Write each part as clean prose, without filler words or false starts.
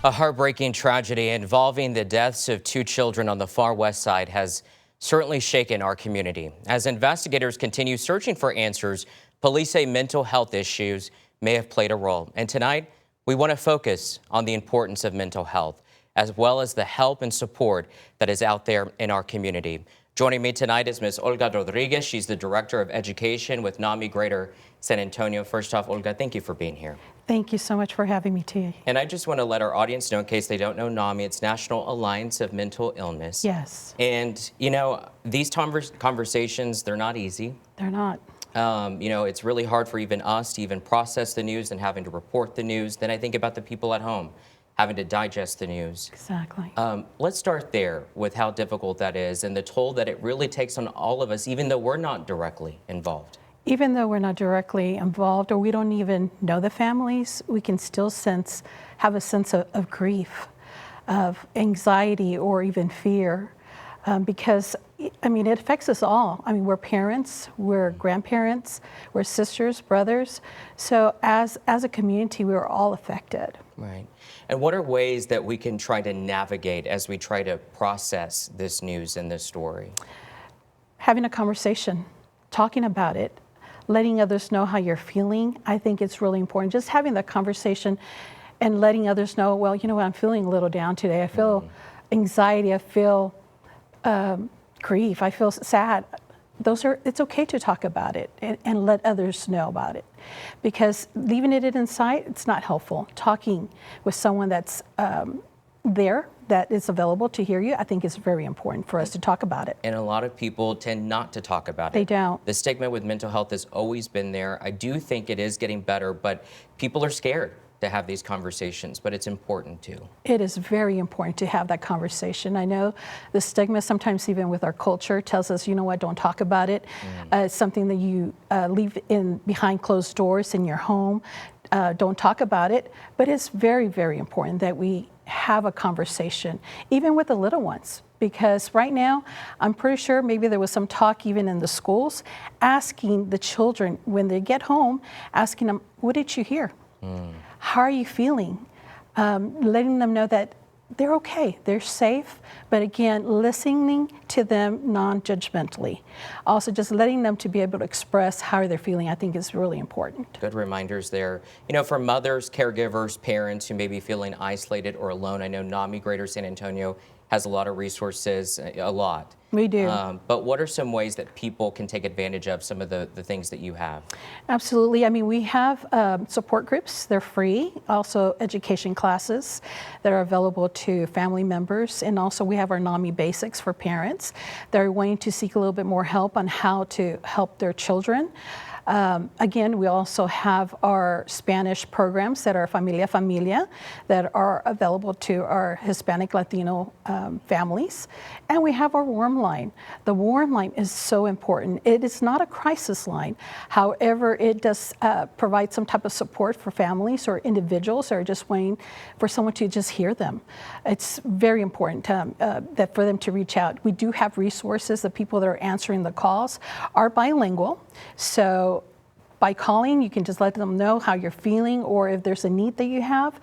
A heartbreaking tragedy involving the deaths of two children on the far west side has certainly shaken our community. As investigators continue searching for answers, police say mental health issues may have played a role. And tonight, we want to focus on the importance of mental health, as well as the help and support that is out there in our community. Joining me tonight is Ms. Olga Rodriguez. She's the Director of Education with NAMI Greater San Antonio. First off, Olga, thank you for being here. Thank you so much for having me today. And I just want to let our audience know, in case they don't know NAMI, it's National Alliance of Mental Illness. Yes. And, you know, these conversations, they're not easy. They're not. You know, it's really hard for even us to even process the news and having to report the news. Then I think about the people at home having to digest the news. Exactly. Let's start there with how difficult that is and the toll that it really takes on all of us, even though we're not directly involved. Even though we're not directly involved or we don't even know the families, we can still have a sense of grief, of anxiety, or even fear. Because, I mean, it affects us all. I mean, we're parents, we're grandparents, we're sisters, brothers. So as a community, we're all affected. Right. And what are ways that we can try to navigate as we try to process this news and this story? Having a conversation, talking about it, letting others know how you're feeling. I think it's really important. Just having that conversation and letting others know, well, you know what, I'm feeling a little down today. I feel anxiety, I feel grief, I feel sad. It's okay to talk about it and let others know about it, because leaving it inside, it's not helpful. Talking with someone that's there, that is available to hear you, I think is very important for us to talk about it. And a lot of people tend not to talk about it. They don't. The stigma with mental health has always been there. I do think it is getting better, but people are scared to have these conversations, but it's important too. It is very important to have that conversation. I know the stigma, sometimes even with our culture, tells us, you know what, don't talk about it. It's something that you leave behind closed doors in your home. Don't talk about it. But it's very, very important that we have a conversation, even with the little ones. Because right now, I'm pretty sure maybe there was some talk even in the schools, asking the children when they get home, asking them, what did you hear? How are you feeling? Letting them know that they're okay, they're safe, but again, listening to them non-judgmentally. Also, just letting them to be able to express how they're feeling, I think is really important. Good reminders there. You know, for mothers, caregivers, parents who may be feeling isolated or alone, I know NAMI Greater San Antonio has a lot of resources, a lot. We do. But what are some ways that people can take advantage of some of the things that you have? Absolutely. I mean, we have support groups. They're free. Also, education classes that are available to family members. And also, we have our NAMI Basics for parents that are wanting to seek a little bit more help on how to help their children. Again, we also have our Spanish programs that are Familia that are available to our Hispanic Latino families. And we have our warm line. The warm line is so important. It is not a crisis line. However, it does provide some type of support for families or individuals that are just waiting for someone to just hear them. It's very important that for them to reach out. We do have resources. The people that are answering the calls are bilingual. So by calling, you can just let them know how you're feeling or if there's a need that you have,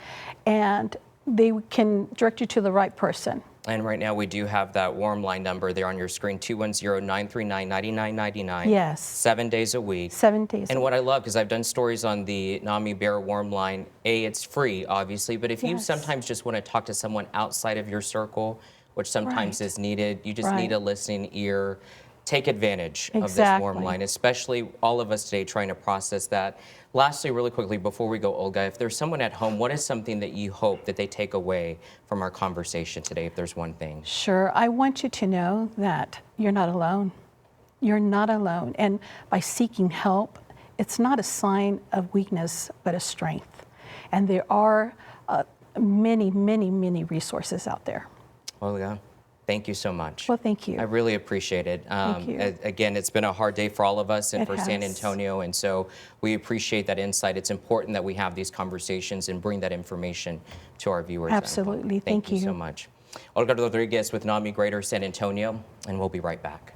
and they can direct you to the right person. And right now we do have that warm line number there on your screen, 210-939-9999. Yes. 7 days a week. 7 days. And what I love, because I've done stories on the NAMI Bear Warm Line, it's free, obviously, but if you sometimes just want to talk to someone outside of your circle, which sometimes is needed, you just need a listening ear. Take advantage of this warm line, especially all of us today trying to process that. Lastly, really quickly, before we go, Olga, if there's someone at home, what is something that you hope that they take away from our conversation today, if there's one thing? Sure. I want you to know that you're not alone. You're not alone. And by seeking help, it's not a sign of weakness, but a strength. And there are many, many, many resources out there. Olga, thank you so much. Well, thank you. I really appreciate it. Thank you. Again, it's been a hard day for all of us and for San has. Antonio, and so we appreciate that insight. It's important that we have these conversations and bring that information to our viewers. Absolutely. Thank you so much. Olga Rodriguez with NAMI Greater San Antonio, and we'll be right back.